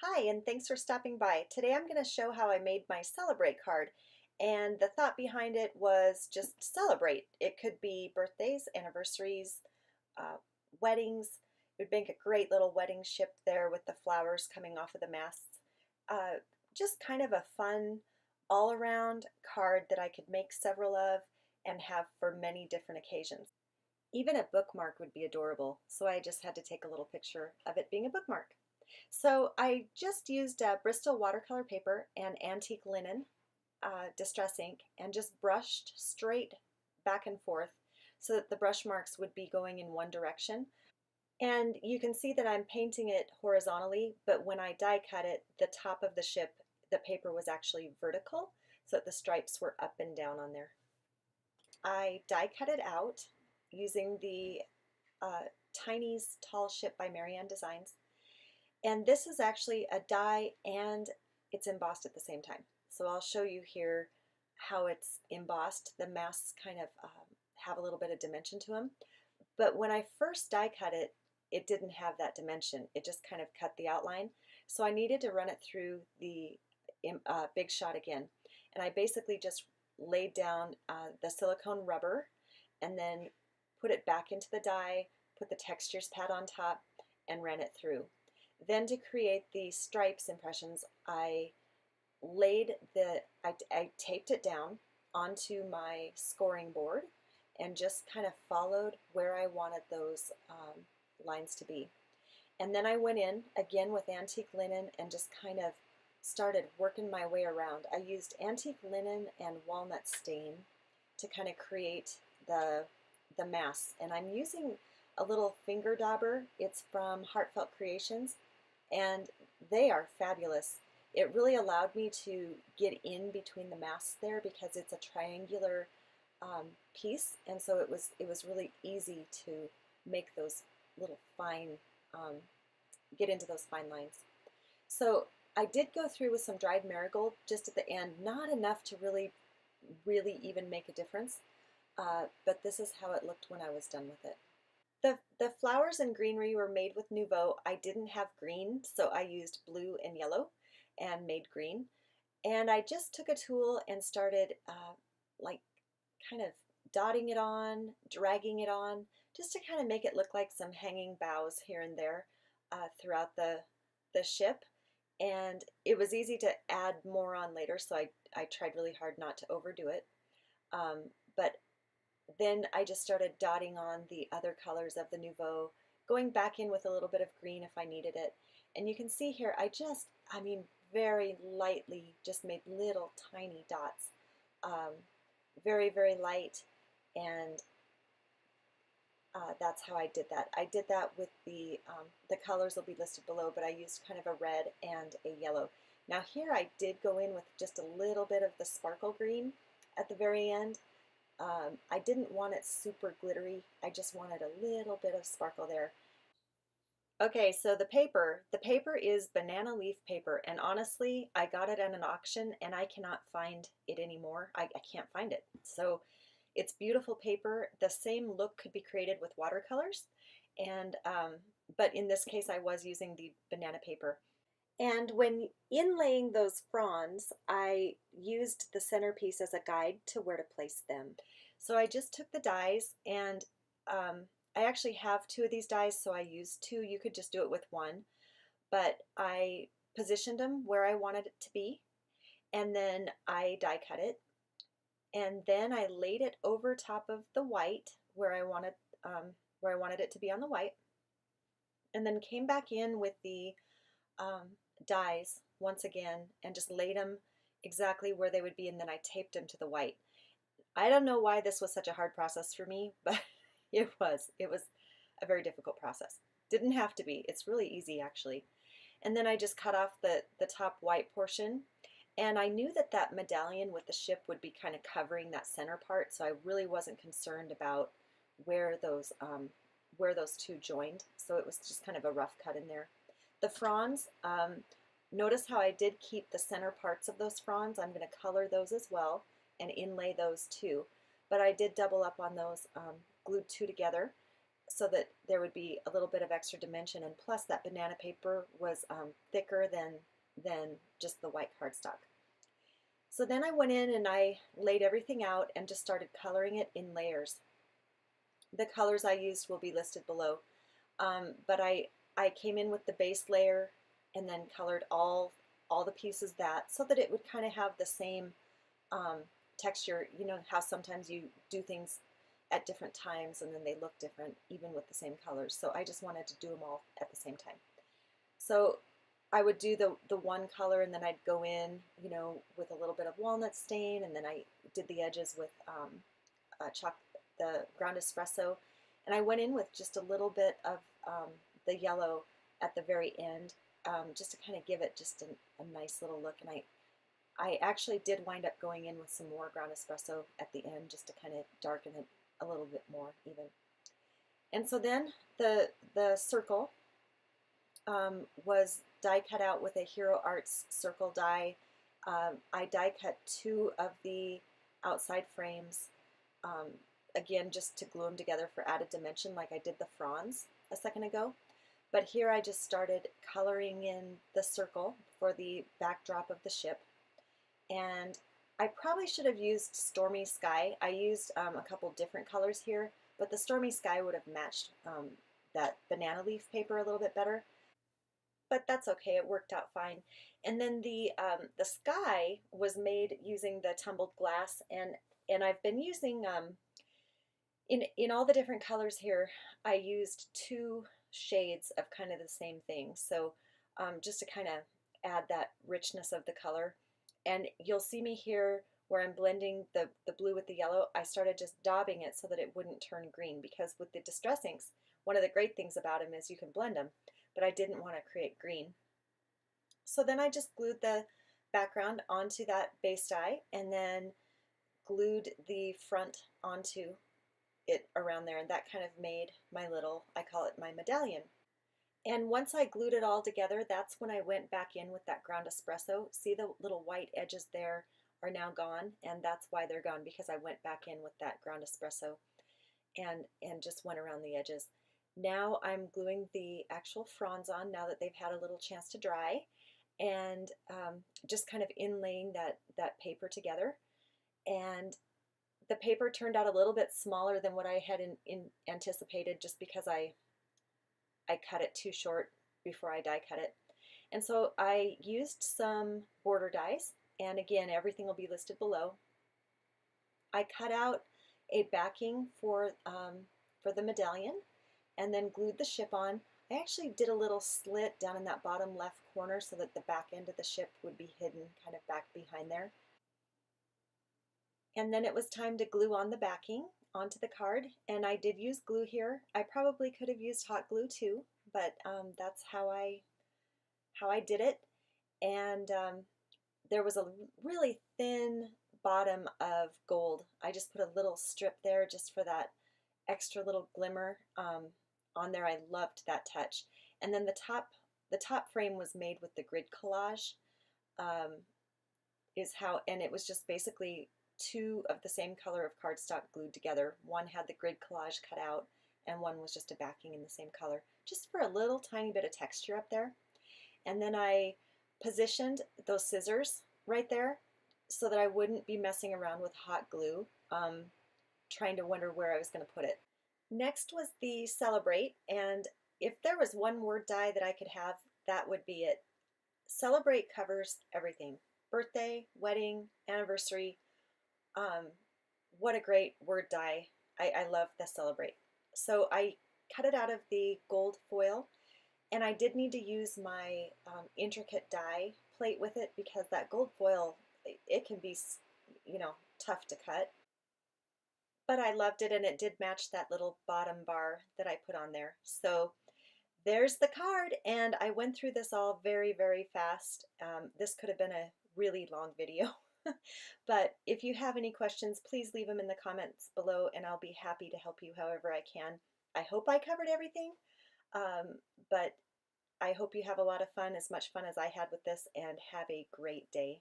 Hi, and thanks for stopping by. Today I'm going to show how I made my celebrate card. And the thought behind it was just celebrate. It could be birthdays, anniversaries, uh, weddings. It would make a great little wedding ship there with the flowers coming off of the masts. Uh, just kind of a fun all-around card that I could make several of and have for many different occasions. Even a bookmark would be adorable, so I just had to take a little picture of it being a bookmark. So I just used Bristol watercolor paper and antique linen distress ink and just brushed straight back and forth so that the brush marks would be going in one direction. And you can see that I'm painting it horizontally, but when I die cut it, the top of the ship, the paper was actually vertical so that the stripes were up and down on there. I die cut it out using the Tiny's Tall Ship by Marianne Designs. And this is actually a die and it's embossed at the same time. So I'll show you here how it's embossed. The masts kind of have a little bit of dimension to them. But when I first die cut it, it didn't have that dimension. It just kind of cut the outline. So I needed to run it through the Big Shot again. And I basically just laid down the silicone rubber and then put it back into the die, put the textures pad on top, and ran it through. Then to create the stripes impressions, I taped it down onto my scoring board and just kind of followed where I wanted those lines to be. And then I went in again with antique linen and just kind of started working my way around. I used antique linen and walnut stain to kind of create the mass. And I'm using a little finger dauber. It's from Heartfelt Creations, and they are fabulous. It really allowed me to get in between the masts there because it's a triangular piece, and so it was really easy to make those little fine, get into those fine lines. So I did go through with some dried marigold just at the end, not enough to really even make a difference, but this is how it looked when I was done with it. The flowers and greenery were made with Nouveau. I didn't have green, so I used blue and yellow and made green. And I just took a tool and started like kind of dotting it on, dragging it on, just to kind of make it look like some hanging boughs here and there throughout the ship. And it was easy to add more on later, so I tried really hard not to overdo it. But then I just started dotting on the other colors of the Nouveau, going back in with a little bit of green if I needed it. And you can see here, I mean, very lightly just made little tiny dots. Very, very light, and that's how I did that. I did that with the colors will be listed below, but I used kind of a red and a yellow. Now here I did go in with just a little bit of the sparkle green at the very end. I didn't want it super glittery. I just wanted a little bit of sparkle there. Okay, so the paper is banana leaf paper, and honestly, I got it at an auction and I cannot find it anymore. I can't find it. So it's beautiful paper. The same look could be created with watercolors, and but in this case I was using the banana paper. And when inlaying those fronds, I used the centerpiece as a guide to where to place them. So I just took the dies, and I actually have two of these dies, so I used two. You could just do it with one, but I positioned them where I wanted it to be, and then I die cut it, and then I laid it over top of the white where I wanted it to be on the white, and then came back in with the dies once again and just laid them exactly where they would be, and then I taped them to the white. I don't know why this was such a hard process for me, but it was a very difficult process. Didn't have to be. It's really easy actually. And then I just cut off the top white portion, and I knew that that medallion with the ship would be kind of covering that center part, so I really wasn't concerned about where those two joined, so it was just kind of a rough cut in there. The fronds, notice how I did keep the center parts of those fronds. I'm going to color those as well and inlay those too, but I did double up on those, glued two together so that there would be a little bit of extra dimension, and plus that banana paper was thicker than just the white cardstock. So then I went in and I laid everything out and just started coloring it in layers. The colors I used will be listed below, but I came in with the base layer and then colored all the pieces that so that it would kind of have the same texture. You know how sometimes you do things at different times and then they look different even with the same colors. So I just wanted to do them all at the same time. So I would do the one color and then I'd go in, you know, with a little bit of walnut stain, and then I did the edges with the ground espresso, and I went in with just a little bit of the yellow at the very end, just to kind of give it just a nice little look. And I actually did wind up going in with some more ground espresso at the end just to kind of darken it a little bit more even. And so then the circle was die cut out with a Hero Arts circle die. I die cut 2 of the outside frames, again just to glue them together for added dimension like I did the fronds a second ago. But here I just started coloring in the circle for the backdrop of the ship. And I probably should have used Stormy Sky. I used a couple different colors here, but the Stormy Sky would have matched that banana leaf paper a little bit better. But that's okay, it worked out fine. And then the sky was made using the tumbled glass, and I've been using in all the different colors here, I used 2 shades of kind of the same thing. So just to kind of add that richness of the color. And you'll see me here where I'm blending the blue with the yellow. I started just daubing it so that it wouldn't turn green, because with the distress inks, one of the great things about them is you can blend them, but I didn't want to create green. So then I just glued the background onto that base die and then glued the front onto it around there, and that kind of made my little, I call it my medallion. And once I glued it all together, that's when I went back in with that ground espresso. See, the little white edges there are now gone, and that's why they're gone, because I went back in with that ground espresso and just went around the edges. Now I'm gluing the actual fronds on now that they've had a little chance to dry, and just kind of inlaying that paper together. And the paper turned out a little bit smaller than what I had anticipated, just because I cut it too short before I die cut it. And so I used some border dies, and again, everything will be listed below. I cut out a backing for the medallion and then glued the ship on. I actually did a little slit down in that bottom left corner so that the back end of the ship would be hidden kind of back behind there. And then it was time to glue on the backing onto the card, and I did use glue here. I probably could have used hot glue too, but that's how I did it. And there was a really thin bottom of gold. I just put a little strip there just for that extra little glimmer on there. I loved that touch. And then the top frame was made with the grid collage, and it was just basically 2 of the same color of cardstock glued together. One had the grid collage cut out, and one was just a backing in the same color, just for a little tiny bit of texture up there. And then I positioned those scissors right there so that I wouldn't be messing around with hot glue, trying to wonder where I was going to put it. Next was the Celebrate, and if there was one word die that I could have, that would be it. Celebrate covers everything. Birthday, wedding, anniversary. What a great word die. I love the Celebrate. So I cut it out of the gold foil, and I did need to use my intricate die plate with it, because that gold foil, it can be, you know, tough to cut. But I loved it, and it did match that little bottom bar that I put on there. So there's the card, and I went through this all very, very fast. This could have been a really long video. But if you have any questions, please leave them in the comments below, and I'll be happy to help you however I can. I hope I covered everything, but I hope you have a lot of fun, as much fun as I had with this, and have a great day.